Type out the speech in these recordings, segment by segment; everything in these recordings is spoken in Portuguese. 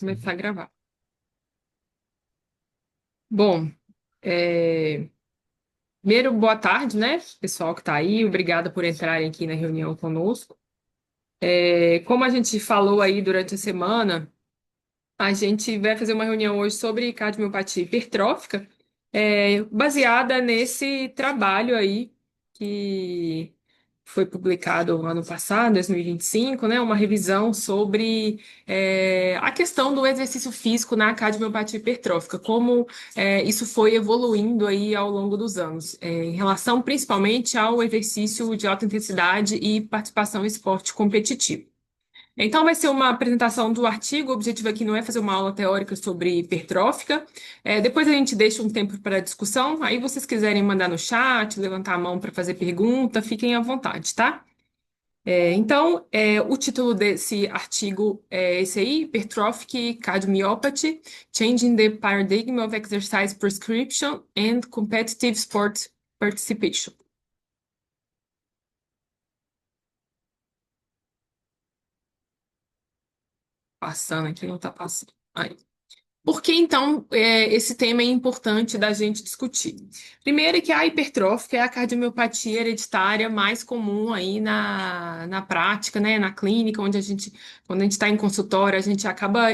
Começar a gravar. Bom, é, primeiro, boa tarde, né, pessoal que está aí. Obrigada por entrarem aqui na reunião conosco. Como a gente falou aí durante a semana, a gente vai fazer uma reunião hoje sobre cardiomiopatia hipertrófica, baseada nesse trabalho aí que foi publicado no ano passado, 2025, né, uma revisão sobre a questão do exercício físico na cardiomiopatia hipertrófica, como isso foi evoluindo aí ao longo dos anos, em relação principalmente ao exercício de alta intensidade e participação em esporte competitivo. Então, vai ser uma apresentação do artigo. O objetivo aqui não é fazer uma aula teórica sobre hipertrófica. Depois a gente deixa um tempo para discussão. Aí, vocês quiserem mandar no chat, levantar a mão para fazer pergunta, fiquem à vontade, tá? O título desse artigo é esse aí: Hypertrophic Cardiomyopathy, Changing the Paradigm of Exercise Prescription and Competitive Sport Participation. Passando aqui, não está passando. Aí. Por que, então, esse tema é importante da gente discutir? Primeiro é que a hipertrófica é a cardiomiopatia hereditária mais comum aí na prática, né, na clínica, quando a gente está em consultório, a gente acaba,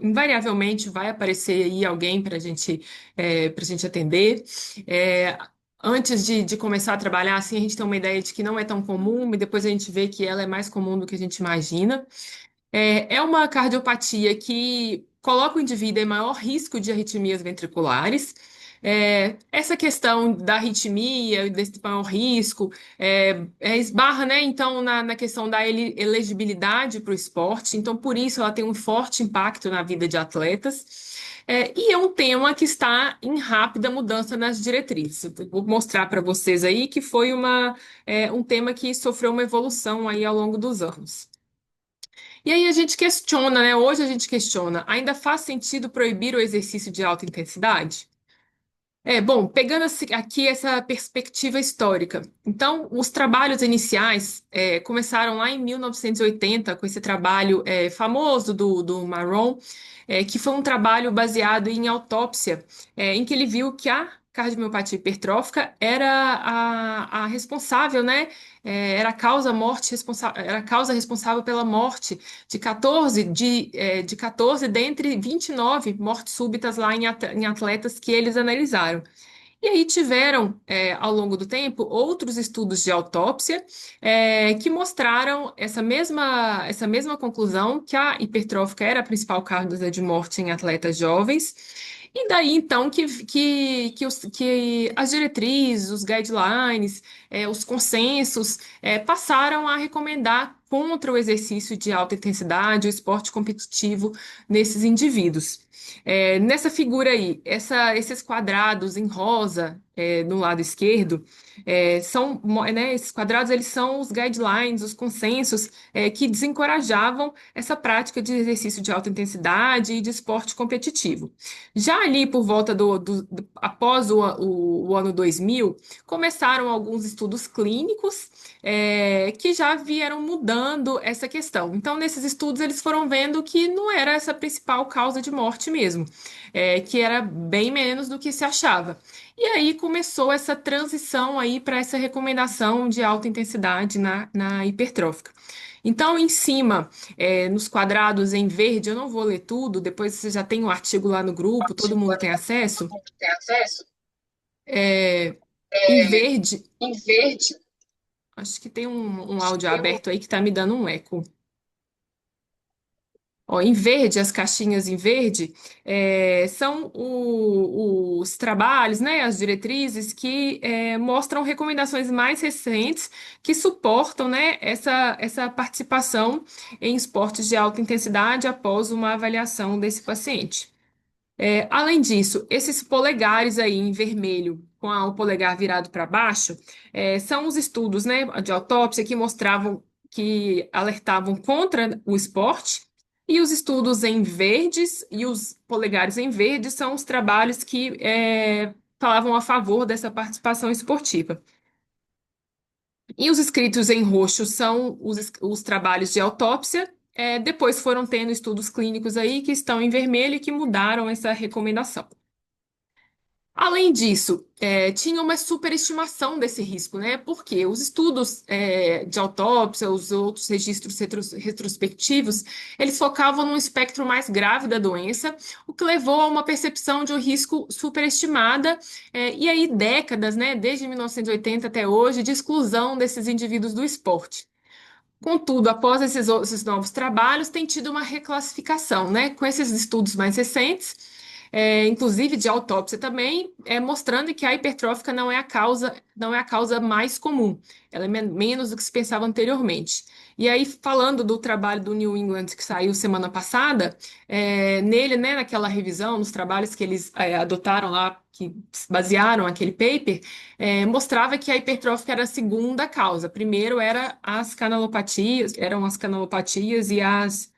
invariavelmente vai aparecer aí alguém para gente atender. É, Antes de começar a trabalhar, assim, a gente tem uma ideia de que não é tão comum, e depois a gente vê que ela é mais comum do que a gente imagina. É uma cardiopatia que coloca o indivíduo em maior risco de arritmias ventriculares. Essa questão da arritmia, desse maior risco, esbarra, né, então, na questão da elegibilidade para o esporte. Então, por isso, ela tem um forte impacto na vida de atletas. E é um tema que está em rápida mudança nas diretrizes. Eu vou mostrar para vocês aí que foi um tema que sofreu uma evolução aí ao longo dos anos. E aí a gente questiona, né? Hoje a gente questiona, ainda faz sentido proibir o exercício de alta intensidade? Bom, pegando aqui essa perspectiva histórica. Então, os trabalhos iniciais começaram lá em 1980, com esse trabalho famoso do Maron, que foi um trabalho baseado em autópsia, em que ele viu que a cardiomiopatia hipertrófica era a responsável, né? Era a causa responsável pela morte de 14 dentre 29 mortes súbitas lá em atletas que eles analisaram. E aí tiveram, ao longo do tempo, outros estudos de autópsia, que mostraram essa mesma conclusão, que a hipertrófica era a principal causa de morte em atletas jovens. E daí, então, que as diretrizes, os guidelines, os consensos, passaram a recomendar contra o exercício de alta intensidade, o esporte competitivo nesses indivíduos. Nessa figura aí, esses quadrados em rosa, no lado esquerdo, né, esses quadrados eles são os guidelines, os consensos, que desencorajavam essa prática de exercício de alta intensidade e de esporte competitivo. Já ali por volta após o ano 2000, começaram alguns estudos clínicos, que já vieram mudando essa questão. Então, nesses estudos, eles foram vendo que não era essa a principal causa de morte mesmo, que era bem menos do que se achava. E aí começou essa transição aí para essa recomendação de alta intensidade na hipertrófica. Então, em cima, nos quadrados em verde, eu não vou ler tudo, depois você já tem o artigo lá no grupo, todo mundo tem acesso. Tem acesso? É, em É, verde, em verde, acho que tem um acho que áudio tem um. aberto aí que está me dando um eco. Ó, em verde, as caixinhas em verde, são os trabalhos, né, as diretrizes que mostram recomendações mais recentes que suportam, né, essa participação em esportes de alta intensidade após uma avaliação desse paciente. Além disso, esses polegares aí em vermelho, com o polegar virado para baixo, são os estudos, né, de autópsia que mostravam, que alertavam contra o esporte, e os estudos em verdes e os polegares em verde são os trabalhos que falavam a favor dessa participação esportiva. E os escritos em roxo são os trabalhos de autópsia, Depois foram tendo estudos clínicos aí que estão em vermelho e que mudaram essa recomendação. Além disso, tinha uma superestimação desse risco, né? Porque os estudos de autópsia, os outros registros retrospectivos, eles focavam num espectro mais grave da doença, o que levou a uma percepção de um risco superestimada, e aí décadas, né, desde 1980 até hoje, de exclusão desses indivíduos do esporte. Contudo, após esses novos trabalhos, tem tido uma reclassificação, né? Com esses estudos mais recentes, inclusive de autópsia também, mostrando que a hipertrófica não é a causa mais comum, ela é menos do que se pensava anteriormente. E aí, falando do trabalho do New England que saiu semana passada, nele, né, naquela revisão, nos trabalhos que eles adotaram lá, que basearam aquele paper, mostrava que a hipertrófica era a segunda causa. Primeiro eram as canalopatias e as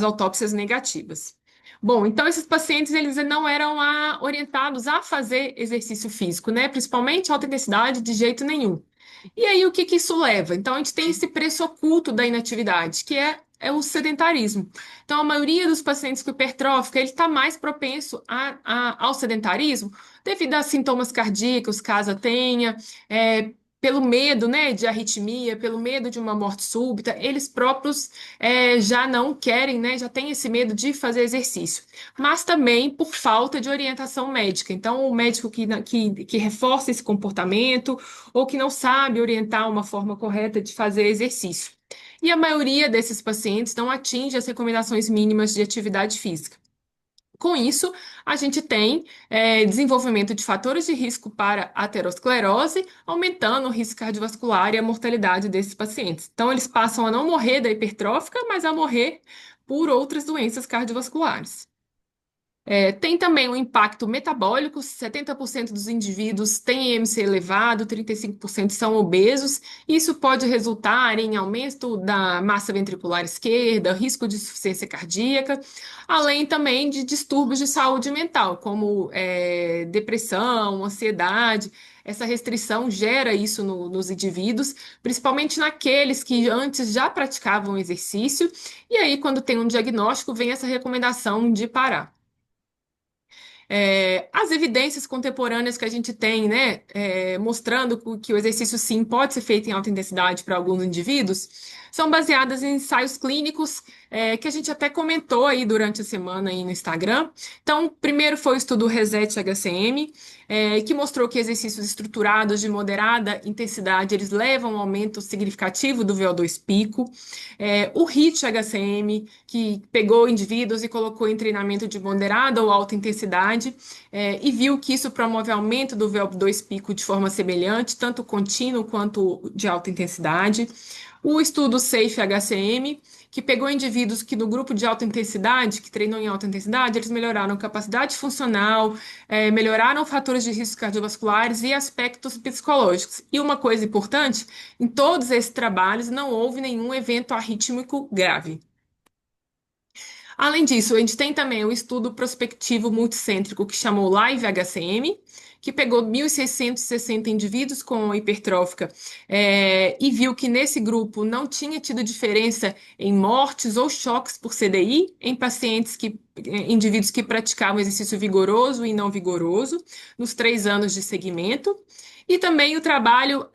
autópsias negativas. Bom, então esses pacientes eles não eram orientados a fazer exercício físico, né? Principalmente alta intensidade, de jeito nenhum. E aí o que que isso leva? Então a gente tem esse preço oculto da inatividade, que é o sedentarismo. Então a maioria dos pacientes com hipertrófica ele está mais propenso ao sedentarismo devido a sintomas cardíacos, caso tenha, pelo medo, né, de arritmia, pelo medo de uma morte súbita, eles próprios já não querem, né, já têm esse medo de fazer exercício, mas também por falta de orientação médica. Então, o médico que reforça esse comportamento ou que não sabe orientar uma forma correta de fazer exercício. E a maioria desses pacientes não atinge as recomendações mínimas de atividade física. Com isso, a gente tem desenvolvimento de fatores de risco para aterosclerose, aumentando o risco cardiovascular e a mortalidade desses pacientes. Então, eles passam a não morrer da hipertrófica, mas a morrer por outras doenças cardiovasculares. Tem também um impacto metabólico: 70% dos indivíduos têm IMC elevado, 35% são obesos. Isso pode resultar em aumento da massa ventricular esquerda, risco de insuficiência cardíaca, além também de distúrbios de saúde mental, como depressão, ansiedade. Essa restrição gera isso nos indivíduos, principalmente naqueles que antes já praticavam exercício, e aí, quando tem um diagnóstico, vem essa recomendação de parar. As evidências contemporâneas que a gente tem, né, mostrando que o exercício sim pode ser feito em alta intensidade para alguns indivíduos, são baseadas em ensaios clínicos, que a gente até comentou aí durante a semana aí no Instagram. Então, primeiro foi o estudo Reset-HCM, que mostrou que exercícios estruturados de moderada intensidade, eles levam a um aumento significativo do VO2 pico. O HIIT-HCM, que pegou indivíduos e colocou em treinamento de moderada ou alta intensidade, e viu que isso promove aumento do VO2 pico de forma semelhante, tanto contínuo quanto de alta intensidade. O estudo SAFE-HCM, que pegou indivíduos que no grupo de alta intensidade, que treinou em alta intensidade, eles melhoraram capacidade funcional, melhoraram fatores de risco cardiovasculares e aspectos psicológicos. E uma coisa importante, em todos esses trabalhos não houve nenhum evento arrítmico grave. Além disso, a gente tem também o estudo prospectivo multicêntrico que chamou Live-HCM, que pegou 1.660 indivíduos com hipertrófica, e viu que nesse grupo não tinha tido diferença em mortes ou choques por CDI em indivíduos que praticavam exercício vigoroso e não vigoroso nos 3 anos de segmento. E também o trabalho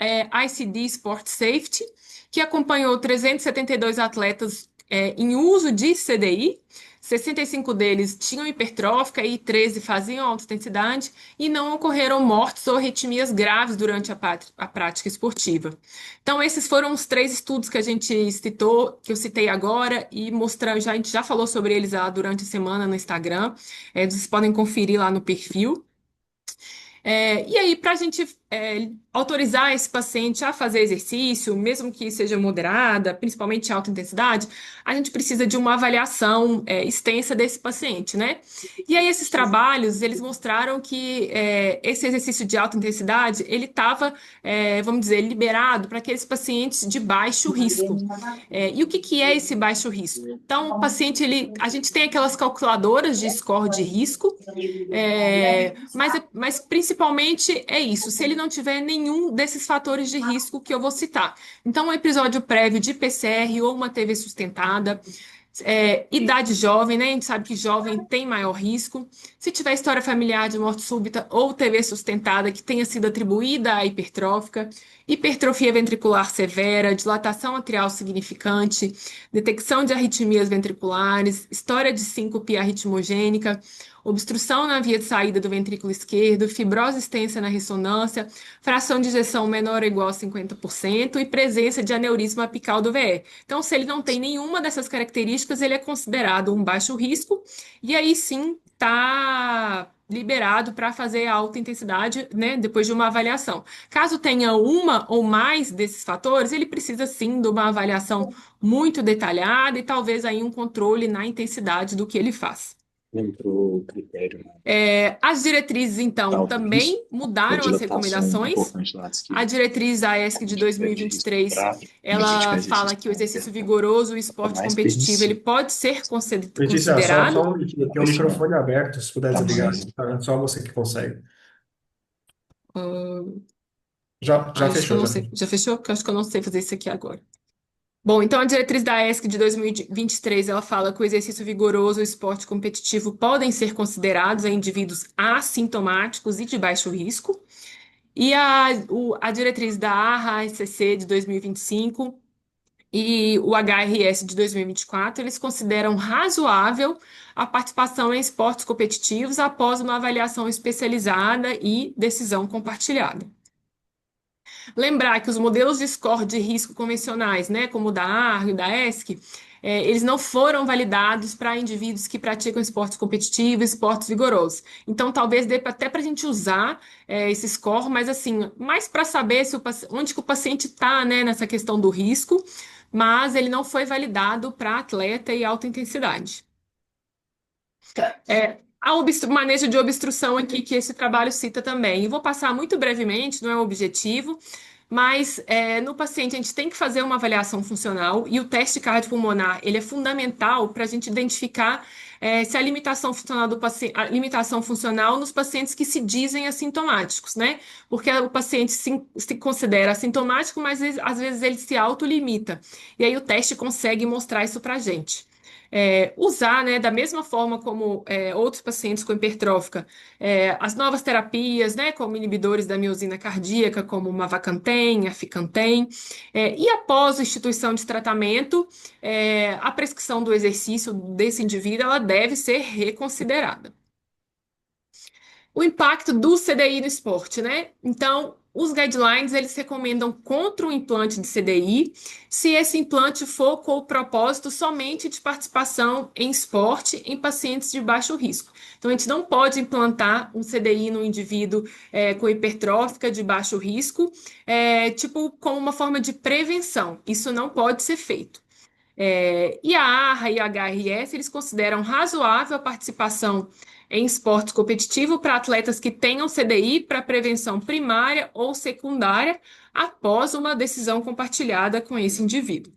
ICD Sport Safety, que acompanhou 372 atletas em uso de CDI. 65 deles tinham hipertrófica e 13 faziam alta intensidade, e não ocorreram mortes ou arritmias graves durante a prática esportiva. Então, esses foram os 3 estudos que a gente citou, que eu citei agora, e a gente já falou sobre eles lá durante a semana no Instagram. Vocês podem conferir lá no perfil. E aí, para a gente autorizar esse paciente a fazer exercício, mesmo que seja moderada, principalmente alta intensidade, a gente precisa de uma avaliação extensa desse paciente, né? E aí, esses trabalhos, eles mostraram que esse exercício de alta intensidade, ele estava, vamos dizer, liberado para aqueles pacientes de baixo risco. E o que que é esse baixo risco? Então, o paciente, a gente tem aquelas calculadoras de score de risco, mas principalmente é isso. Se ele não tiver nenhum desses fatores de risco que eu vou citar. Então, um episódio prévio de PCR ou uma TV sustentada, idade jovem, né? A gente sabe que jovem tem maior risco. Se tiver história familiar de morte súbita ou TV sustentada que tenha sido atribuída à hipertrófica, hipertrofia ventricular severa, dilatação atrial significante, detecção de arritmias ventriculares, história de síncope arritmogênica, obstrução na via de saída do ventrículo esquerdo, fibrose extensa na ressonância, fração de ejeção menor ou igual a 50% e presença de aneurisma apical do VE. Então, se ele não tem nenhuma dessas características, ele é considerado um baixo risco, e aí sim está liberado para fazer alta intensidade, né, depois de uma avaliação. Caso tenha uma ou mais desses fatores, ele precisa sim de uma avaliação muito detalhada e talvez aí um controle na intensidade do que ele faz. Entrou o critério, né, As diretrizes, então, tal também da mudaram as dilatação recomendações. importante lá de A esquerda. diretriz da ESC A de gente pede de risco 2023, para quando a gente ela faz fala exercício que o com exercício perdão, vigoroso, o é esporte mais competitivo, ele permissivo. pode ser Letícia, só considerado. um minutinho, tem um Esse não microfone aberto, se puder tá desligar, mais. tá? Só você que consegue. ah, Já Acho que eu fechou, não já sei. fechou. Já fechou? Porque eu acho que eu não sei fazer isso aqui agora. Bom, então a diretriz da ESC de 2023, ela fala que o exercício vigoroso e o esporte competitivo podem ser considerados em indivíduos assintomáticos e de baixo risco. E a diretriz da ARA-SCC de 2025 e o HRS de 2024, eles consideram razoável a participação em esportes competitivos após uma avaliação especializada e decisão compartilhada. Lembrar que os modelos de score de risco convencionais, né, como o da AR e o da ESC, eles não foram validados para indivíduos que praticam esportes competitivos, esportes vigorosos. Então, talvez dê até para a gente usar esse score, mas assim, mais para saber se onde que o paciente está, né, nessa questão do risco, mas ele não foi validado para atleta e alta intensidade. Manejo de obstrução aqui que esse trabalho cita também. E vou passar muito brevemente, não é um objetivo, mas no paciente a gente tem que fazer uma avaliação funcional e o teste cardiopulmonar ele é fundamental para a gente identificar se a limitação funcional do paciente, a limitação funcional nos pacientes que se dizem assintomáticos, né? Porque o paciente se considera assintomático, mas às vezes ele se autolimita. E aí o teste consegue mostrar isso para a gente. Usar, né, da mesma forma como outros pacientes com hipertrófica, as novas terapias, né, como inibidores da miosina cardíaca, como o mavacantem, a ficantem, e após a instituição de tratamento, a prescrição do exercício desse indivíduo, ela deve ser reconsiderada. O impacto do CDI no esporte, né? Então, os guidelines, eles recomendam contra o implante de CDI, se esse implante for com o propósito somente de participação em esporte em pacientes de baixo risco. Então, a gente não pode implantar um CDI no indivíduo com hipertrófica de baixo risco, tipo, como uma forma de prevenção. Isso não pode ser feito. E a ARRA e a HRS, eles consideram razoável a participação em esporte competitivo para atletas que tenham CDI para prevenção primária ou secundária após uma decisão compartilhada com esse indivíduo.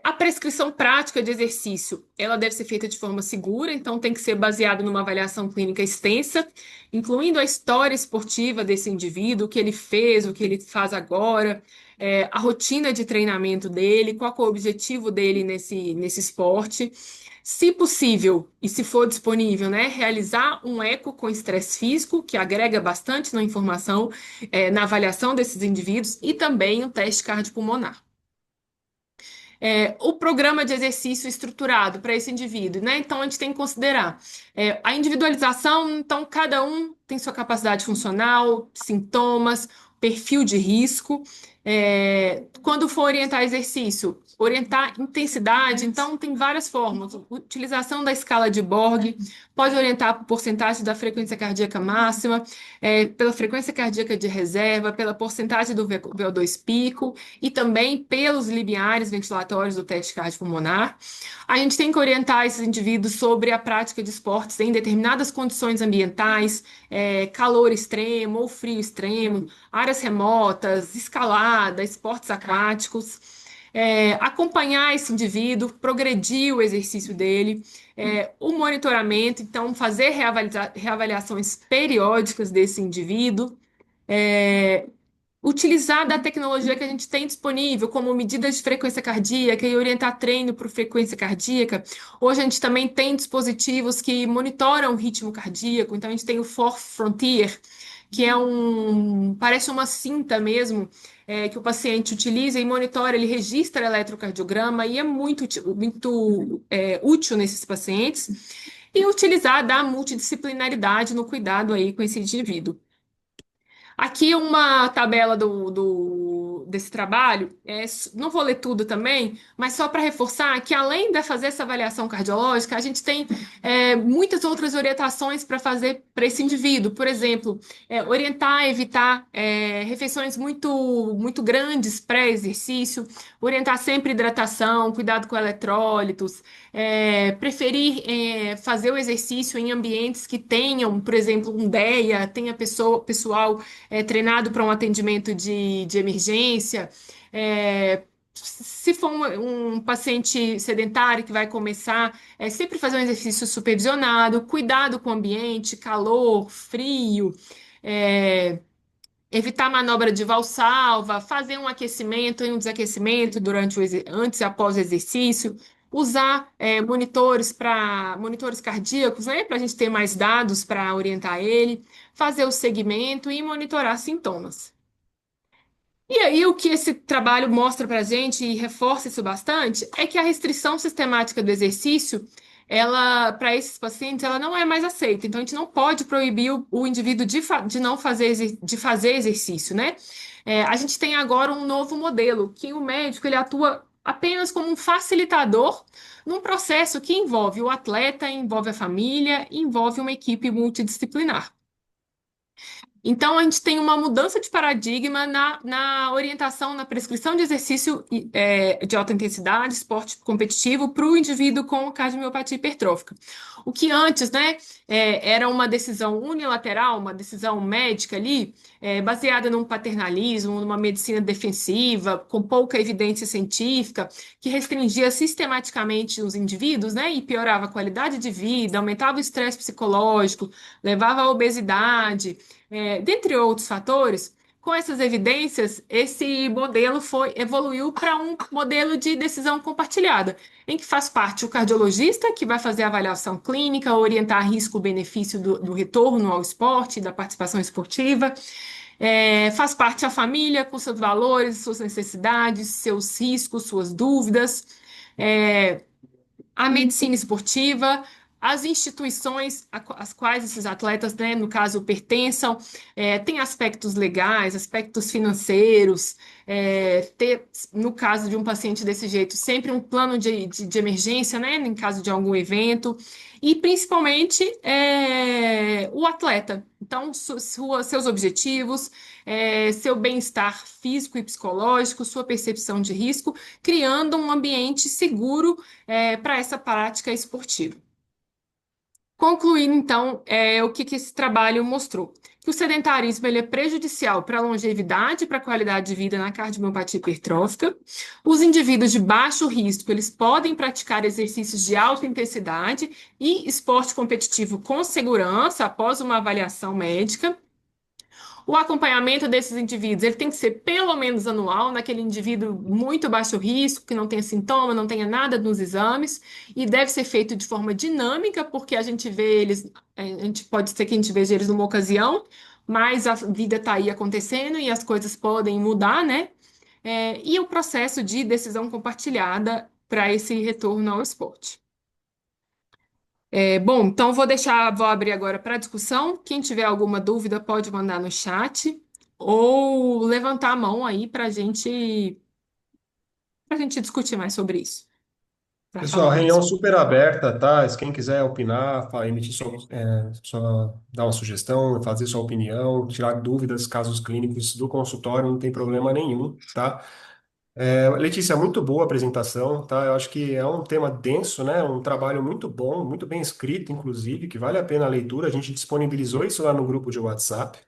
A prescrição prática de exercício, ela deve ser feita de forma segura, então tem que ser baseada numa avaliação clínica extensa, incluindo a história esportiva desse indivíduo, o que ele fez, o que ele faz agora, a rotina de treinamento dele, qual é o objetivo dele nesse esporte. Se possível, e se for disponível, né, realizar um eco com estresse físico, que agrega bastante na informação, na avaliação desses indivíduos, e também o teste cardiopulmonar. O programa de exercício estruturado para esse indivíduo, né? Então, a gente tem que considerar a individualização, então, cada um tem sua capacidade funcional, sintomas, perfil de risco. Quando for orientar exercício, orientar intensidade, então, tem várias formas. Utilização da escala de Borg, pode orientar por porcentagem da frequência cardíaca máxima, pela frequência cardíaca de reserva, pela porcentagem do VO2 pico e também pelos limiares ventilatórios do teste cardiopulmonar. A gente tem que orientar esses indivíduos sobre a prática de esportes em determinadas condições ambientais, calor extremo ou frio extremo, áreas remotas, escalada, esportes aquáticos. acompanhar esse indivíduo, progredir o exercício dele, o monitoramento, então fazer reavaliações periódicas desse indivíduo, é, utilizar da tecnologia que a gente tem disponível, como medidas de frequência cardíaca e orientar treino por frequência cardíaca. Hoje a gente também tem dispositivos que monitoram o ritmo cardíaco, então a gente tem o Fourth Frontier, que parece uma cinta mesmo, que o paciente utiliza e monitora, ele registra eletrocardiograma e é muito útil nesses pacientes. E utilizar da multidisciplinaridade no cuidado aí com esse indivíduo. Aqui uma tabela desse trabalho, não vou ler tudo também, mas só para reforçar que além de fazer essa avaliação cardiológica, a gente tem muitas outras orientações para fazer para esse indivíduo. Por exemplo, orientar a evitar refeições muito grandes pré-exercício, orientar sempre hidratação, cuidado com eletrólitos, preferir fazer o exercício em ambientes que tenham, por exemplo, um DEA, tenha pessoal treinado para um atendimento de emergência. Se for um paciente sedentário que vai começar, sempre fazer um exercício supervisionado, cuidado com o ambiente, calor, frio, é, evitar manobra de valsalva, fazer um aquecimento e um desaquecimento antes e após o exercício, usar monitores cardíacos, né, para a gente ter mais dados para orientar ele, fazer o segmento e monitorar sintomas. E aí, o que esse trabalho mostra para a gente e reforça isso bastante é que a restrição sistemática do exercício, ela, para esses pacientes, ela não é mais aceita. Então, a gente não pode proibir o indivíduo de não fazer, de fazer exercício, né? A gente tem agora um novo modelo, que o médico ele atua apenas como um facilitador num processo que envolve o atleta, envolve a família, envolve uma equipe multidisciplinar. Então, a gente tem uma mudança de paradigma na orientação, na prescrição de exercício de alta intensidade, esporte competitivo, para o indivíduo com cardiomiopatia hipertrófica. O que antes, né, era uma decisão unilateral, uma decisão médica ali, baseada num paternalismo, numa medicina defensiva, com pouca evidência científica, que restringia sistematicamente os indivíduos, né, e piorava a qualidade de vida, aumentava o estresse psicológico, levava à obesidade. Dentre outros fatores, com essas evidências, esse modelo evoluiu para um modelo de decisão compartilhada, em que faz parte o cardiologista, que vai fazer a avaliação clínica, orientar risco-benefício do retorno ao esporte, da participação esportiva. Faz parte a família, com seus valores, suas necessidades, seus riscos, suas dúvidas. A medicina esportiva, as instituições às quais esses atletas, né, no caso, pertençam, tem aspectos legais, aspectos financeiros, ter, no caso de um paciente desse jeito, sempre um plano de emergência, né, em caso de algum evento, e principalmente o atleta. Então, seus objetivos, seu bem-estar físico e psicológico, sua percepção de risco, criando um ambiente seguro para essa prática esportiva. Concluindo, então, o que esse trabalho mostrou? Que o sedentarismo ele é prejudicial para a longevidade e para a qualidade de vida na cardiomiopatia hipertrófica. Os indivíduos de baixo risco, eles podem praticar exercícios de alta intensidade e esporte competitivo com segurança após uma avaliação médica. O acompanhamento desses indivíduos, ele tem que ser pelo menos anual, naquele indivíduo muito baixo risco, que não tenha sintoma, não tenha nada nos exames, e deve ser feito de forma dinâmica, porque a gente vê eles, pode ser que a gente veja eles numa ocasião, mas a vida está aí acontecendo e as coisas podem mudar, né? E o processo de decisão compartilhada para esse retorno ao esporte. Bom, então vou abrir agora para discussão. Quem tiver alguma dúvida pode mandar no chat ou levantar a mão aí para gente discutir mais sobre isso, para Pessoal, falar reunião mais. super aberta, tá? Se quem quiser opinar, emitir dar uma sugestão, fazer sua opinião, tirar dúvidas, casos clínicos do consultório, não tem problema nenhum, tá? Letícia, muito boa a apresentação, tá? Eu acho que é um tema denso, né? Um trabalho muito bom, muito bem escrito, inclusive, que vale a pena a leitura. A gente disponibilizou isso lá no grupo de WhatsApp.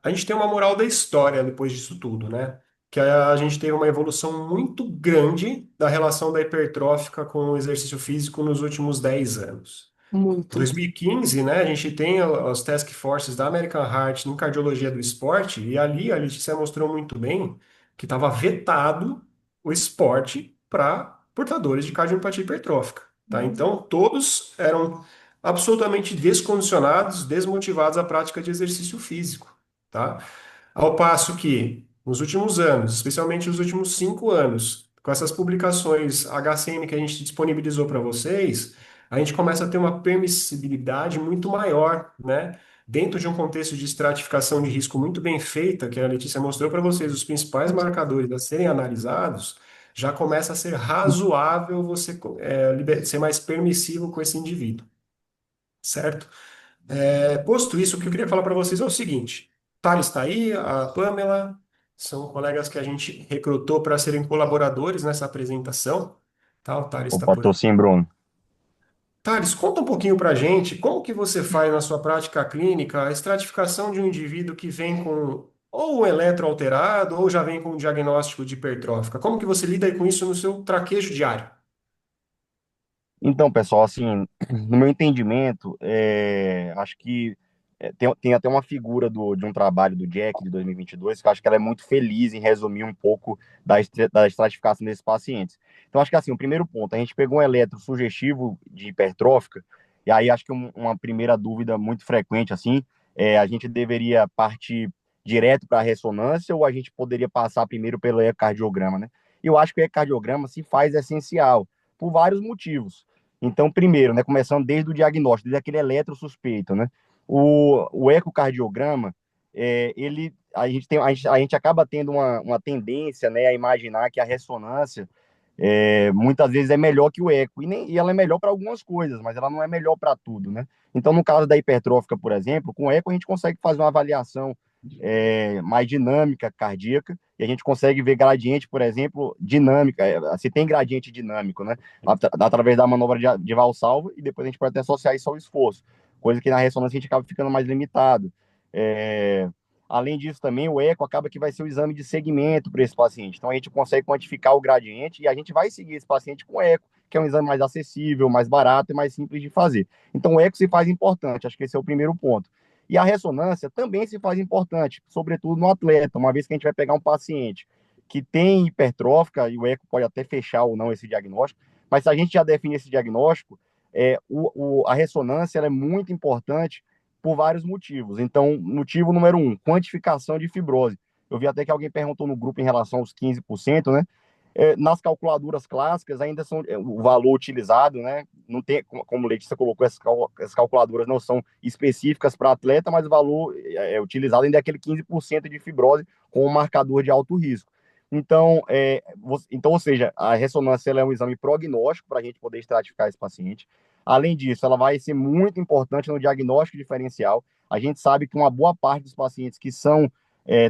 A gente tem uma moral da história depois disso tudo, né? que a gente teve uma evolução muito grande da relação da hipertrófica com o exercício físico nos últimos 10 anos. Muito. 2015, né, a gente tem as task forces da American Heart em cardiologia do esporte, e ali a Letícia mostrou muito bem que estava vetado o esporte para portadores de cardiopatia hipertrófica, tá? Então, todos eram absolutamente descondicionados, desmotivados à prática de exercício físico, tá? Ao passo que, nos últimos anos, especialmente nos últimos 5 anos, com essas publicações HCM que a gente disponibilizou para vocês, a gente começa a ter uma permissibilidade muito maior, né? Dentro de um contexto de estratificação de risco muito bem feita, que a Letícia mostrou para vocês, os principais marcadores a serem analisados, já começa a ser razoável você ser mais permissivo com esse indivíduo, certo? Posto isso, o que eu queria falar para vocês é o seguinte: Thales está aí, a Pamela, são colegas que a gente recrutou para serem colaboradores nessa apresentação. Tá? O Thales está Opa, por tô aqui. sim, Bruno. Thales, conta um pouquinho para a gente como que você faz na sua prática clínica a estratificação de um indivíduo que vem com ou um eletro alterado ou já vem com um diagnóstico de hipertrófica. Como que você lida com isso no seu traquejo diário? Então, pessoal, assim, no meu entendimento, acho que tem até uma figura de um trabalho do Jack de 2022 que eu acho que ela é muito feliz em resumir um pouco da estratificação desses pacientes. Então, acho que assim, o primeiro ponto, a gente pegou um eletro sugestivo de hipertrófica, e aí acho que uma primeira dúvida muito frequente, assim, a gente deveria partir direto para a ressonância ou a gente poderia passar primeiro pelo ecocardiograma, né? E eu acho que o ecocardiograma se faz essencial por vários motivos. Então, primeiro, né, começando desde o diagnóstico, desde aquele eletro suspeito, né? O ecocardiograma, a gente acaba tendo uma tendência, né, a imaginar que a ressonância muitas vezes é melhor que o eco, e ela é melhor para algumas coisas, mas ela não é melhor para tudo, né? Então, no caso da hipertrófica, por exemplo, com o eco a gente consegue fazer uma avaliação mais dinâmica cardíaca, e a gente consegue ver gradiente, por exemplo, dinâmica, se tem gradiente dinâmico, né? Através da manobra de Valsalva, e depois a gente pode até associar isso ao esforço, coisa que na ressonância a gente acaba ficando mais limitado. É, Além disso, também o eco acaba que vai ser o exame de segmento para esse paciente. Então a gente consegue quantificar o gradiente e a gente vai seguir esse paciente com eco, que é um exame mais acessível, mais barato e mais simples de fazer. Então o eco se faz importante, acho que esse é o primeiro ponto. E a ressonância também se faz importante, sobretudo no atleta, uma vez que a gente vai pegar um paciente que tem hipertrófica, e o eco pode até fechar ou não esse diagnóstico, mas se a gente já define esse diagnóstico, a ressonância é muito importante por vários motivos. Então, motivo número um, quantificação de fibrose. Eu vi até que alguém perguntou no grupo em relação aos 15%, né? Nas calculadoras clássicas ainda são o valor utilizado, né? Não tem, como Letícia colocou, essas calculadoras não são específicas para atleta, mas o valor utilizado ainda é aquele 15% de fibrose com um marcador de alto risco. Então, ou seja, a ressonância ela é um exame prognóstico para a gente poder estratificar esse paciente. Além disso, ela vai ser muito importante no diagnóstico diferencial. A gente sabe que uma boa parte dos pacientes que são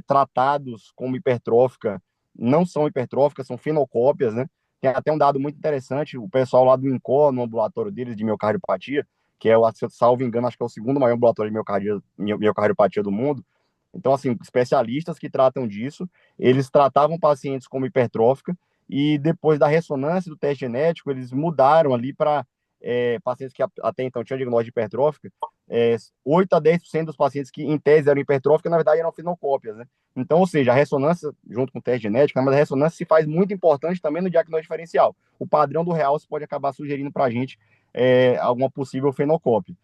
tratados como hipertrófica não são hipertróficas, são fenocópias, né? Tem até um dado muito interessante, o pessoal lá do INCOR, no ambulatório deles de miocardiopatia, que é, salvo engano, acho que é o segundo maior ambulatório de miocardiopatia do mundo. Então, assim, especialistas que tratam disso, eles tratavam pacientes como hipertrófica e depois da ressonância do teste genético, eles mudaram ali para pacientes que até então tinham diagnóstico de hipertrófica, 8 a 10% dos pacientes que em tese eram hipertróficas, na verdade eram fenocópias, né? Então, ou seja, a ressonância, junto com o teste genético, mas a ressonância se faz muito importante também no diagnóstico diferencial. O padrão do real pode acabar sugerindo para a gente alguma possível fenocópia.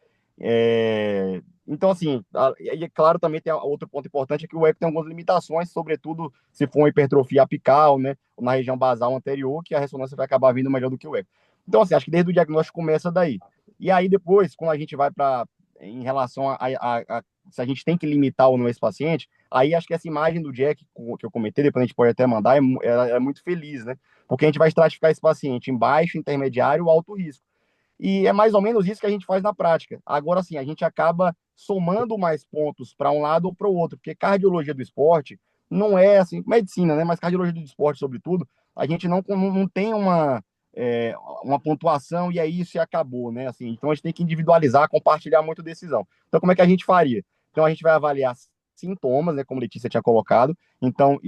Então, assim, e claro, também tem outro ponto importante, é que o eco tem algumas limitações, sobretudo se for uma hipertrofia apical, né, ou na região basal anterior, que a ressonância vai acabar vindo melhor do que o eco. Então, assim, acho que desde o diagnóstico começa daí. E aí, depois, quando a gente vai para, em relação a se a gente tem que limitar ou não esse paciente, aí acho que essa imagem do Jack, que eu comentei, depois a gente pode até mandar, é muito feliz, né? Porque a gente vai estratificar esse paciente em baixo, intermediário ou alto risco. E é mais ou menos isso que a gente faz na prática. Agora, sim, a gente acaba somando mais pontos para um lado ou para o outro, porque cardiologia do esporte não é assim, medicina, né? Mas cardiologia do esporte, sobretudo, a gente não tem uma pontuação e é isso e acabou, né? Assim, então a gente tem que individualizar, compartilhar muito decisão. Então, como é que a gente faria? Então, a gente vai avaliar sintomas, né, como a Letícia tinha colocado. Então,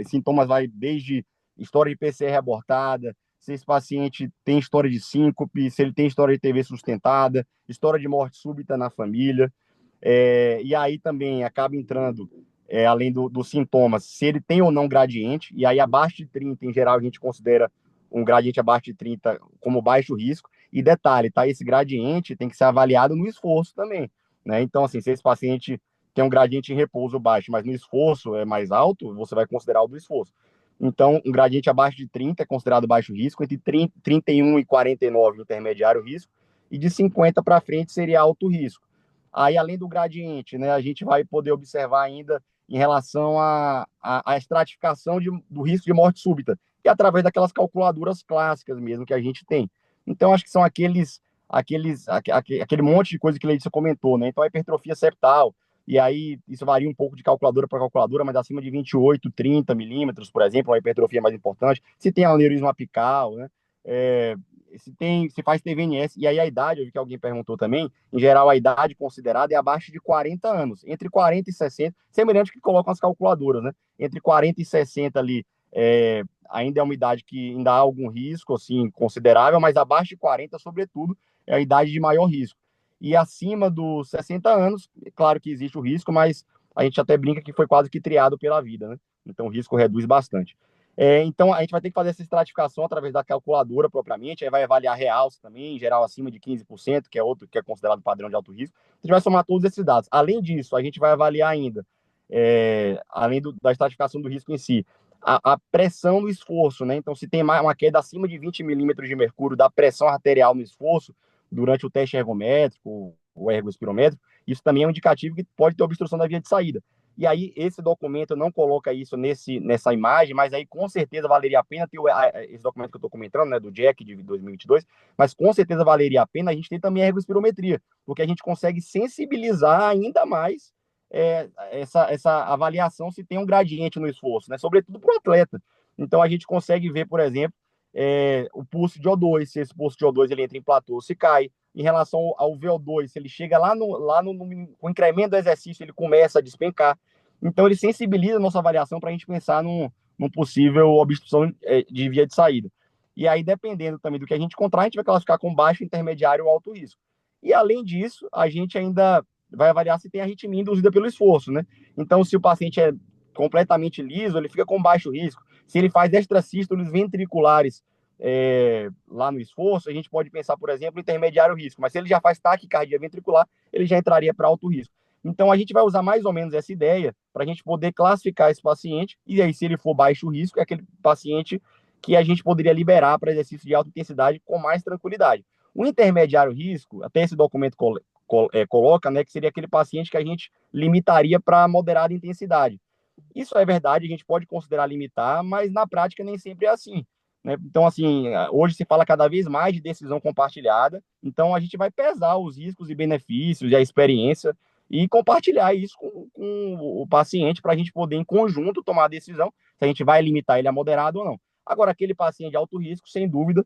sintomas vai desde história de PCR abortada, se esse paciente tem história de síncope, se ele tem história de TV sustentada, história de morte súbita na família. E aí também acaba entrando, além dos sintomas, se ele tem ou não gradiente, e aí abaixo de 30, em geral, a gente considera um gradiente abaixo de 30 como baixo risco. E detalhe, tá? Esse gradiente tem que ser avaliado no esforço também, né? Então, assim, se esse paciente tem um gradiente em repouso baixo, mas no esforço é mais alto, você vai considerar o do esforço. Então, um gradiente abaixo de 30 é considerado baixo risco, entre 30, 31 e 49, intermediário risco, e de 50 para frente seria alto risco. Aí, além do gradiente, né, a gente vai poder observar ainda em relação à estratificação do risco de morte súbita, que é através daquelas calculadoras clássicas mesmo que a gente tem. Então, acho que são aquele monte de coisa que a Letícia comentou, né? Então, a hipertrofia septal, e aí isso varia um pouco de calculadora para calculadora, mas acima de 28, 30 milímetros, por exemplo, uma hipertrofia mais importante. Se tem aneurisma apical, né? Se faz TVNS, e aí a idade, eu vi que alguém perguntou também, em geral a idade considerada é abaixo de 40 anos, entre 40 e 60, semelhante que colocam as calculadoras, né? Entre 40 e 60 ali, ainda é uma idade que ainda há algum risco, assim, considerável, mas abaixo de 40, sobretudo, é a idade de maior risco. E acima dos 60 anos, é claro que existe o risco, mas a gente até brinca que foi quase que triado pela vida, né? Então o risco reduz bastante. Então a gente vai ter que fazer essa estratificação através da calculadora propriamente, aí vai avaliar realce também, em geral acima de 15%, que é outro que é considerado padrão de alto risco. A gente vai somar todos esses dados. Além disso, a gente vai avaliar ainda, além da estratificação do risco em si, a pressão no esforço, né? Então, se tem uma queda acima de 20 milímetros de mercúrio da pressão arterial no esforço, durante o teste ergométrico, o ergospirométrico, isso também é um indicativo que pode ter obstrução da via de saída. E aí, esse documento não coloca isso nessa imagem, mas aí com certeza valeria a pena ter esse documento que eu estou comentando, né, do Jack de 2022, mas com certeza valeria a pena a gente ter também a ergospirometria, porque a gente consegue sensibilizar ainda mais essa avaliação se tem um gradiente no esforço, né? Sobretudo para o atleta. Então a gente consegue ver, por exemplo, o pulso de O2, se esse pulso de O2 ele entra em platô, se cai. Em relação ao VO2, se ele chega com o incremento do exercício, ele começa a despencar. Então ele sensibiliza a nossa avaliação para a gente pensar num possível obstrução de via de saída. E aí, dependendo também do que a gente encontrar, a gente vai classificar com baixo, intermediário ou alto risco. E além disso, a gente ainda vai avaliar se tem arritmia induzida pelo esforço, né? Então, se o paciente é completamente liso, ele fica com baixo risco. Se ele faz extrasístoles ventriculares lá no esforço, a gente pode pensar, por exemplo, intermediário risco, mas se ele já faz taquicardia ventricular, ele já entraria para alto risco. Então, a gente vai usar mais ou menos essa ideia para a gente poder classificar esse paciente, e aí, se ele for baixo risco, é aquele paciente que a gente poderia liberar para exercício de alta intensidade com mais tranquilidade. O intermediário risco, até esse documento coloca, né, que seria aquele paciente que a gente limitaria para moderada intensidade. Isso é verdade, a gente pode considerar limitar, mas na prática nem sempre é assim, né? Então, assim, hoje se fala cada vez mais de decisão compartilhada, então a gente vai pesar os riscos e benefícios e a experiência e compartilhar isso com o paciente para a gente poder, em conjunto, tomar a decisão se a gente vai limitar ele a moderado ou não. Agora, aquele paciente de alto risco, sem dúvida,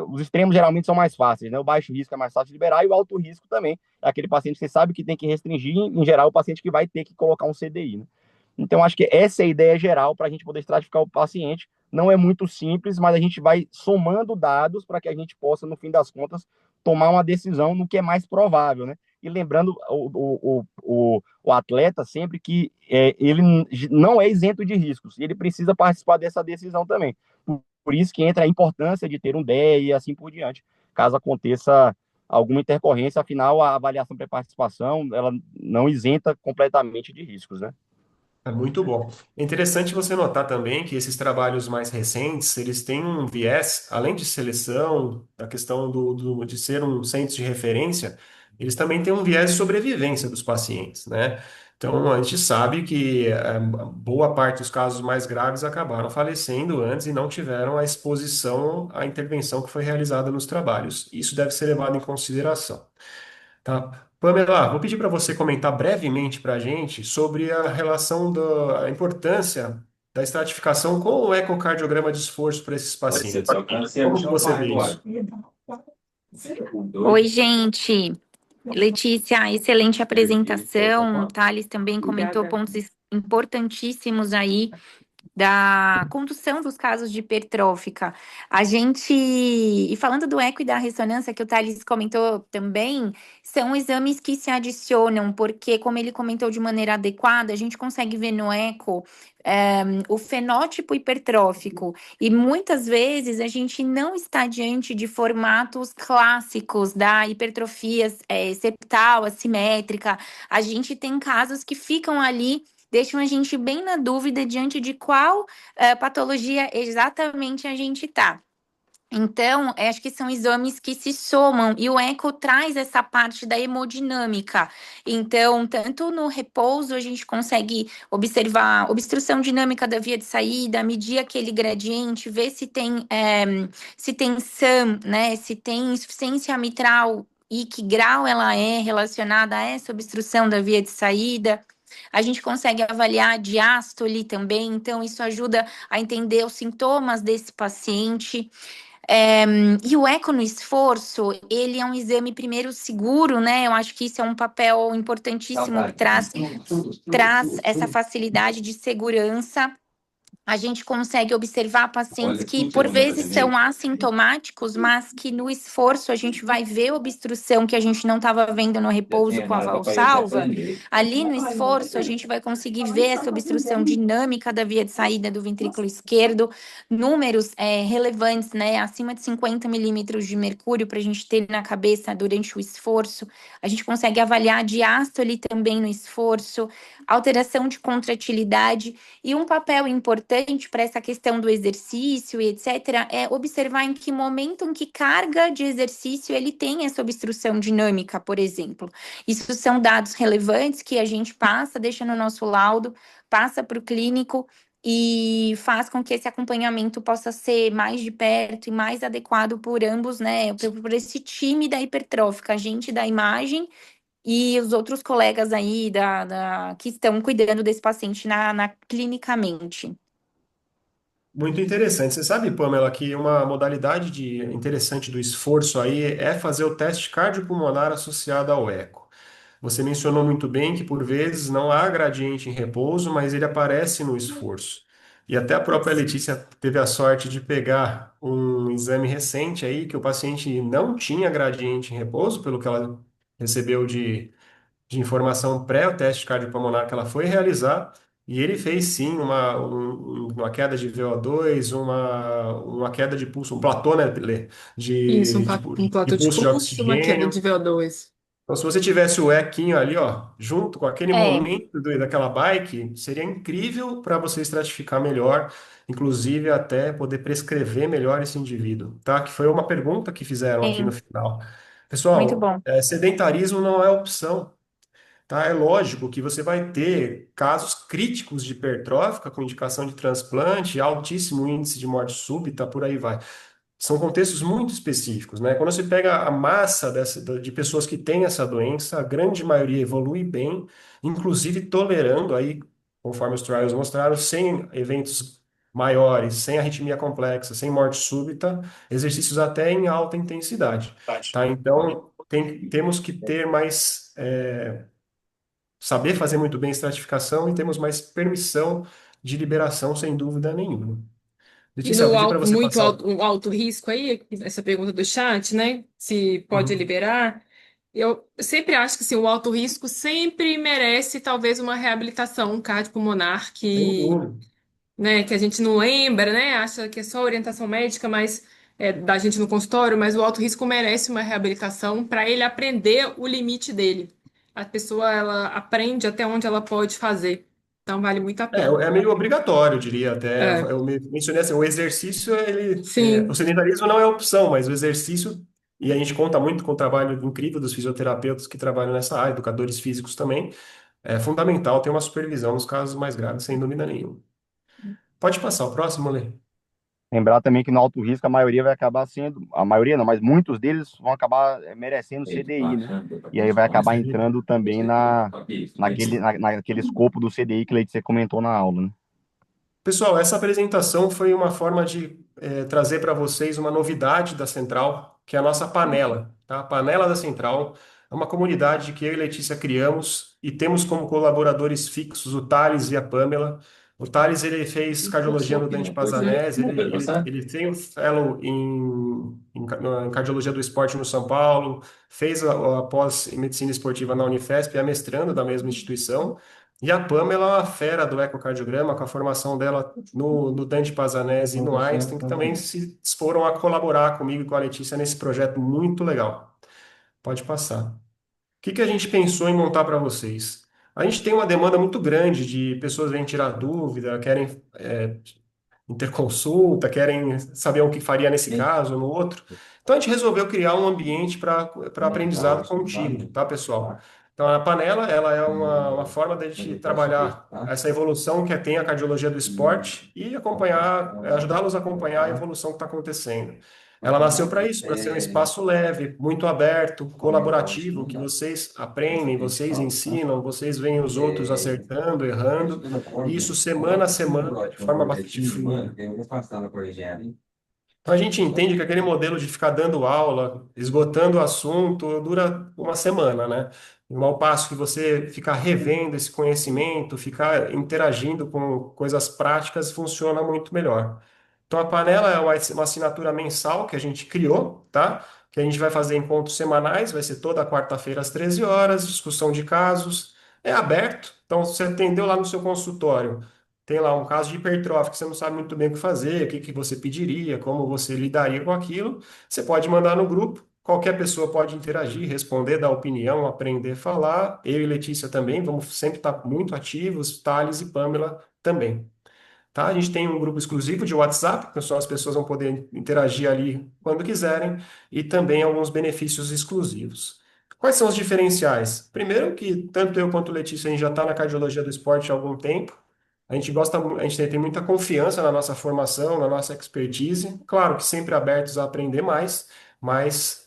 os extremos geralmente são mais fáceis, né? O baixo risco é mais fácil de liberar e o alto risco também. É aquele paciente que você sabe que tem que restringir, em geral, o paciente que vai ter que colocar um CDI, né? Então, acho que essa é a ideia geral para a gente poder estratificar o paciente. Não é muito simples, mas a gente vai somando dados para que a gente possa, no fim das contas, tomar uma decisão no que é mais provável, né? E lembrando o atleta sempre que ele não é isento de riscos, e ele precisa participar dessa decisão também. Por isso que entra a importância de ter um DE e assim por diante, caso aconteça alguma intercorrência, afinal, a avaliação pré-participação, ela não isenta completamente de riscos, né? É muito bom. É interessante você notar também que esses trabalhos mais recentes, eles têm um viés, além de seleção, a questão de ser um centro de referência, eles também têm um viés de sobrevivência dos pacientes, né? Então, a gente sabe que boa parte dos casos mais graves acabaram falecendo antes e não tiveram a exposição à intervenção que foi realizada nos trabalhos. Isso deve ser levado em consideração. Tá. Pamela, vou pedir para você comentar brevemente para a gente sobre a relação da a importância da estratificação com o ecocardiograma de esforço para esses pacientes. Como que você vê isso? Oi, gente. Letícia, excelente apresentação. O Thales também comentou pontos importantíssimos aí da condução dos casos de hipertrófica. E falando do eco e da ressonância que o Thales comentou também, são exames que se adicionam, porque, como ele comentou de maneira adequada, a gente consegue ver no eco o fenótipo hipertrófico, e muitas vezes a gente não está diante de formatos clássicos da hipertrofia septal, assimétrica. A gente tem casos que ficam ali, deixam a gente bem na dúvida diante de qual patologia exatamente a gente está. Então, acho que são exames que se somam e o eco traz essa parte da hemodinâmica. Então, tanto no repouso, a gente consegue observar obstrução dinâmica da via de saída, medir aquele gradiente, ver se tem SAM, né? Se tem insuficiência mitral e que grau ela é relacionada a essa obstrução da via de saída. A gente consegue avaliar a diástole também, então isso ajuda a entender os sintomas desse paciente. E o eco no esforço, ele é um exame primeiro seguro, né? Eu acho que isso é um papel importantíssimo que traz essa facilidade de segurança. A gente consegue observar pacientes que, por vezes, são assintomáticos, mas que no esforço a gente vai ver obstrução que a gente não estava vendo no repouso com a valsalva. Ali no esforço, a gente vai conseguir ver essa obstrução dinâmica da via de saída do ventrículo esquerdo, números relevantes, né, acima de 50 milímetros de mercúrio para a gente ter na cabeça durante o esforço. A gente consegue avaliar a diástole também no esforço, alteração de contratilidade. E um papel importante para essa questão do exercício e etc. é observar em que momento, em que carga de exercício ele tem essa obstrução dinâmica, por exemplo. Isso são dados relevantes que a gente passa, deixa no nosso laudo, passa para o clínico e faz com que esse acompanhamento possa ser mais de perto e mais adequado por ambos, né? Por esse time da hipertrófica, a gente da imagem e os outros colegas aí que estão cuidando desse paciente clinicamente. Muito interessante. Você sabe, Pamela, que uma modalidade interessante do esforço aí é fazer o teste cardiopulmonar associado ao eco. Você mencionou muito bem que por vezes não há gradiente em repouso, mas ele aparece no esforço. E até a própria Letícia teve a sorte de pegar um exame recente aí que o paciente não tinha gradiente em repouso, pelo que ela recebeu de informação pré o teste cardiopulmonar que ela foi realizar, e ele fez sim uma queda de VO2, uma queda de pulso, um platô, né, Lê? Isso, um De platô de pulso de pulso, uma queda de oxigênio. VO2. Então, se você tivesse o equinho ali, ó, junto com aquele É, momento daquela bike, seria incrível para você estratificar melhor, inclusive até poder prescrever melhor esse indivíduo, tá? Que foi uma pergunta que fizeram aqui no sim, final. muito Pessoal, bom. sedentarismo não é opção. Tá? É lógico que você vai ter casos críticos de hipertrófica com indicação de transplante, altíssimo índice de morte súbita, por aí vai. São contextos muito específicos, né? Quando você pega a massa de pessoas que têm essa doença, a grande maioria evolui bem, inclusive tolerando aí, conforme os trials mostraram, sem eventos maiores, sem arritmia complexa, sem morte súbita, exercícios até em alta intensidade, tá? Então, temos que ter mais saber fazer muito bem estratificação e temos mais permissão de liberação, sem dúvida nenhuma. E Letícia, eu no pedi para você muito passar. alto, um alto risco aí, essa pergunta do chat, né? Se pode Uhum. liberar. Eu sempre acho que assim, o alto risco sempre merece talvez uma reabilitação cardiopulmonar Sem dúvida. que a gente não lembra, né? Acha que é só orientação médica, mas da gente no consultório, mas o alto risco merece uma reabilitação para ele aprender o limite dele. A pessoa ela aprende até onde ela pode fazer. Então vale muito a pena. É meio obrigatório, eu diria até. É, Mencionei assim, o exercício, o sim. sedentarismo não é opção, mas o exercício, e a gente conta muito com o trabalho incrível dos fisioterapeutas que trabalham nessa área, educadores físicos também, é fundamental ter uma supervisão nos casos mais graves, sem dúvida nenhuma. Pode passar o próximo, Lê. Lembrar também que no alto risco a maioria vai acabar sendo, a maioria não, mas muitos deles vão acabar merecendo CDI, né? E aí vai acabar entrando também naquele escopo do CDI que a Letícia comentou na aula, né? Pessoal, essa apresentação foi uma forma de trazer para vocês uma novidade da Central, que é a nossa panela, tá? A panela da Central, É uma comunidade que eu e Letícia criamos e temos como colaboradores fixos o Thales e a Pamela. O Thales, ele fez cardiologia no Dante Pazanese, ele tem um fellow em cardiologia do esporte no São Paulo, fez a pós em medicina esportiva na Unifesp, é mestrando da mesma instituição. E a Pamela é uma fera do ecocardiograma, com a formação dela no Dante Pazanese e no Einstein, que também se foram a colaborar comigo e com a Letícia nesse projeto muito legal. Pode passar. O que que a gente pensou em montar para vocês? A gente tem uma demanda muito grande de pessoas que vêm tirar dúvida, querem interconsulta, querem saber o que faria nesse caso ou no outro. Então a gente resolveu criar um ambiente para aprendizado contínuo, tá, pessoal? Então a panela, ela é uma forma de a gente trabalhar essa evolução que tem a cardiologia do esporte e acompanhar, ajudá-los a acompanhar a evolução que está acontecendo. Ela nasceu para isso, para ser um espaço leve, muito aberto, colaborativo, que vocês aprendem, vocês ensinam, vocês veem os outros acertando, errando, e isso semana a semana, de forma bastante fluida. Então, a gente entende que aquele modelo de ficar dando aula, esgotando o assunto, dura uma semana, né? Ao passo que você ficar revendo esse conhecimento, ficar interagindo com coisas práticas, funciona muito melhor. Então, a panela é uma assinatura mensal que a gente criou, tá? Que a gente vai fazer encontros semanais, vai ser toda quarta-feira às 13 horas, discussão de casos. É aberto, então você atendeu lá no seu consultório. Tem lá um caso de hipertrófico que você não sabe muito bem o que fazer, o que que você pediria, como você lidaria com aquilo. Você pode mandar no grupo, qualquer pessoa pode interagir, responder, dar opinião, aprender a falar. Eu e Letícia também, vamos sempre estar muito ativos, Thales e Pamela também. Tá? A gente tem um grupo exclusivo de WhatsApp, que só as pessoas vão poder interagir ali quando quiserem, e também alguns benefícios exclusivos. Quais são os diferenciais? Primeiro que tanto eu quanto Letícia, a gente já está na cardiologia do esporte há algum tempo. A gente gosta, a gente tem muita confiança na nossa formação, na nossa expertise. Claro que sempre abertos a aprender mais, mas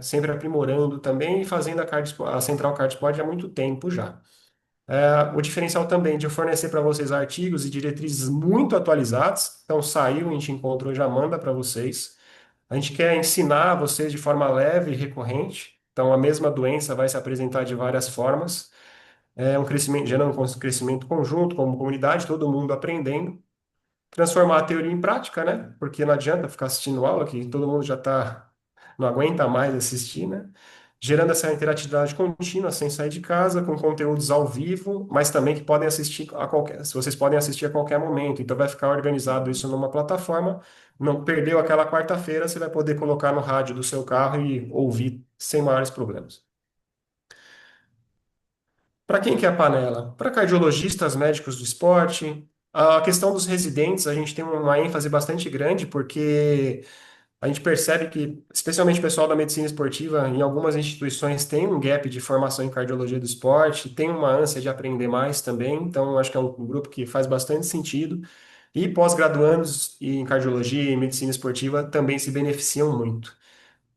sempre aprimorando também e fazendo a Central Cardsport há muito tempo já. O diferencial também de eu fornecer para vocês artigos e diretrizes muito atualizados. Então, saiu, a gente encontrou, já manda para vocês. A gente quer ensinar vocês de forma leve e recorrente. Então, a mesma doença vai se apresentar de várias formas. É um crescimento, gerando um crescimento conjunto, como comunidade, todo mundo aprendendo. Transformar a teoria em prática, né? Porque não adianta ficar assistindo aula, que todo mundo já está, não aguenta mais assistir, né? Gerando essa interatividade contínua, sem sair de casa, com conteúdos ao vivo, mas também que podem assistir a qualquer, se vocês podem assistir a qualquer momento. Então vai ficar organizado isso numa plataforma. Não perdeu aquela quarta-feira, você vai poder colocar no rádio do seu carro e ouvir sem maiores problemas. Para quem que é a panela? Para cardiologistas, médicos do esporte. A questão dos residentes, a gente tem uma ênfase bastante grande, porque a gente percebe que, especialmente o pessoal da medicina esportiva, em algumas instituições tem um gap de formação em cardiologia do esporte, tem uma ânsia de aprender mais também, então acho que é um grupo que faz bastante sentido. E pós-graduandos em cardiologia e medicina esportiva também se beneficiam muito.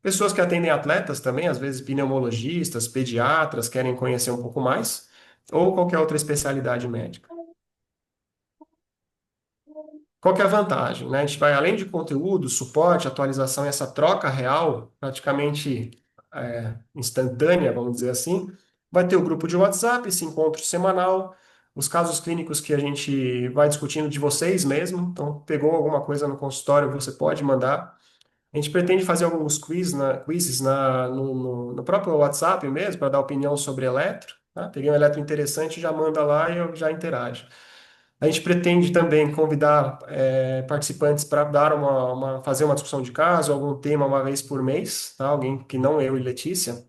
Pessoas que atendem atletas também, às vezes pneumologistas, pediatras, querem conhecer um pouco mais, ou qualquer outra especialidade médica. Qual que é a vantagem, né? A gente vai, além de conteúdo, suporte, atualização e essa troca real, praticamente instantânea, vamos dizer assim, vai ter o grupo de WhatsApp, esse encontro semanal, os casos clínicos que a gente vai discutindo de vocês mesmo. Então, pegou alguma coisa no consultório, você pode mandar. A gente pretende fazer alguns quizzes no próprio WhatsApp mesmo, para dar opinião sobre eletro. Tá? Peguei um eletro interessante, já manda lá e eu já interajo. A gente pretende também convidar participantes para dar fazer uma discussão de caso, algum tema uma vez por mês, tá? Alguém que não eu e Letícia.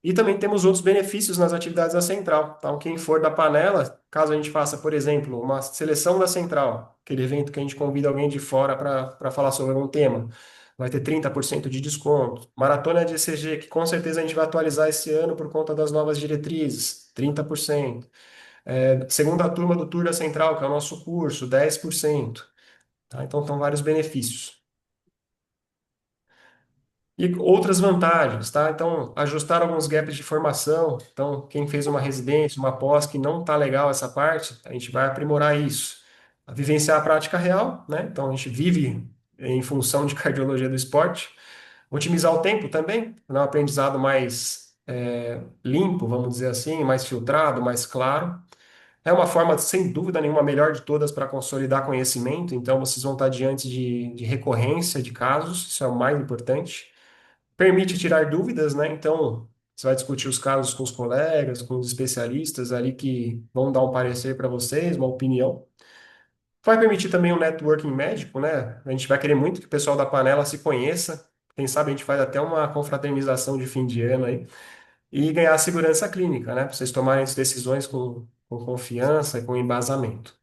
E também temos outros benefícios nas atividades da central. Então, quem for da panela, caso a gente faça, por exemplo, uma seleção da central, aquele evento que a gente convida alguém de fora para falar sobre algum tema, vai ter 30% de desconto. Maratona de ECG, que com certeza a gente vai atualizar esse ano por conta das novas diretrizes, 30%. Segunda turma do Tour da Central, que é o nosso curso, 10%. Tá? Então, são vários benefícios. E outras vantagens, tá? Então, ajustar alguns gaps de formação. Então, quem fez uma residência, uma pós que não está legal essa parte, a gente vai aprimorar isso. Vivenciar a prática real, né? Então, a gente vive em função de cardiologia do esporte. Otimizar o tempo também, dar um aprendizado mais limpo, vamos dizer assim, mais filtrado, mais claro. É uma forma, sem dúvida nenhuma, a melhor de todas para consolidar conhecimento. Então, vocês vão estar diante de recorrência de casos, isso é o mais importante. Permite tirar dúvidas, né? Então, você vai discutir os casos com os colegas, com os especialistas ali que vão dar um parecer para vocês, uma opinião. Vai permitir também um networking médico, né? A gente vai querer muito que o pessoal da panela se conheça. Quem sabe a gente faz até uma confraternização de fim de ano aí. E ganhar segurança clínica, né? Para vocês tomarem as decisões com confiança e com embasamento.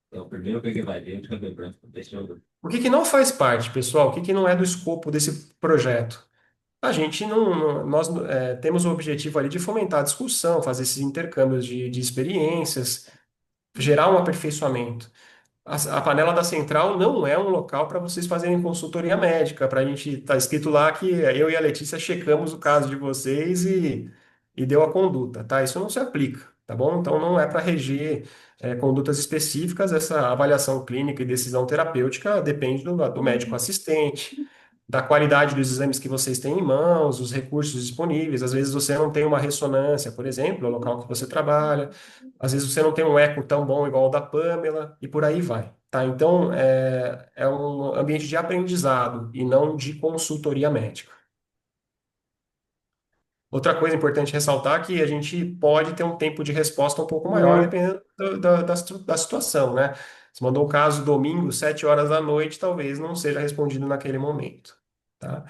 Então, primeiro eu peguei mais gente, cabelo branco, deixa eu... O que que não faz parte, pessoal? O que que não é do escopo desse projeto? A gente nós temos o objetivo ali de fomentar a discussão, fazer esses intercâmbios de experiências, gerar um aperfeiçoamento. A panela da Central não é um local para vocês fazerem consultoria médica, para a gente, tá escrito lá que eu e a Letícia checamos o caso de vocês e deu a conduta, tá? Isso não se aplica, tá bom? Então não é para reger condutas específicas, essa avaliação clínica e decisão terapêutica depende do médico assistente, da qualidade dos exames que vocês têm em mãos, os recursos disponíveis. Às vezes você não tem uma ressonância, por exemplo, no local que você trabalha. Às vezes você não tem um eco tão bom igual o da Pamela, e por aí vai, tá? Então, é um ambiente de aprendizado e não de consultoria médica. Outra coisa importante ressaltar é que a gente pode ter um tempo de resposta um pouco maior, dependendo da situação, né? Você mandou um caso domingo, 7 horas da noite, talvez não seja respondido naquele momento, tá?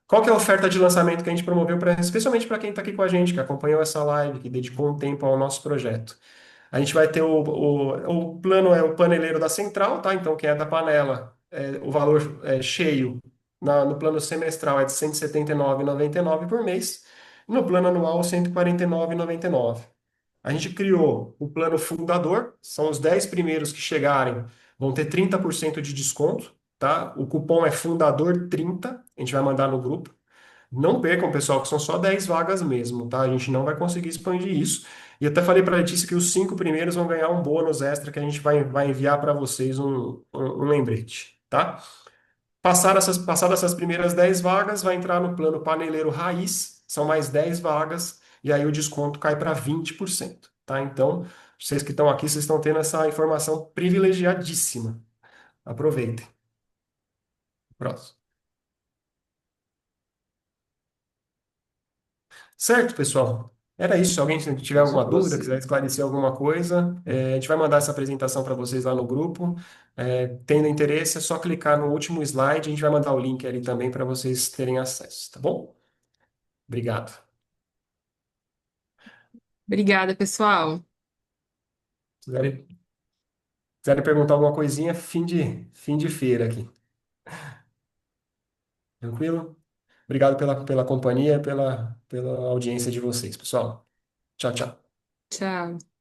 Qual que é a oferta de lançamento que a gente promoveu, especialmente para quem está aqui com a gente, que acompanhou essa live, que dedicou um tempo ao nosso projeto? A gente vai ter o plano, é o paneleiro da central, tá? Então, quem é da panela, o valor cheio no plano semestral é de R$ 179,99 por mês. No plano anual, R$ 149,99. A gente criou o plano fundador, são os 10 primeiros que chegarem, vão ter 30% de desconto, tá? O cupom é fundador30, a gente vai mandar no grupo. Não percam, pessoal, que são só 10 vagas mesmo, tá? A gente não vai conseguir expandir isso. E até falei para a Letícia que os 5 primeiros vão ganhar um bônus extra que a gente vai enviar para vocês um lembrete, tá? Passadas essas primeiras 10 vagas, vai entrar no plano paneleiro raiz, são mais 10 vagas, e aí o desconto cai para 20%, tá? Então, vocês que estão aqui, vocês estão tendo essa informação privilegiadíssima. Aproveitem. Próximo. Certo, pessoal? Era isso. Se alguém tiver Posso alguma dúvida, quiser prosseguir. esclarecer alguma coisa, a gente vai mandar essa apresentação para vocês lá no grupo. Tendo interesse, é só clicar no último slide, a gente vai mandar o link ali também para vocês terem acesso, tá bom? Obrigado. Obrigada, pessoal. Se quiserem perguntar alguma coisinha, fim de feira aqui. Tranquilo? Obrigado pela companhia, pela audiência de vocês, pessoal. Tchau, tchau. Tchau.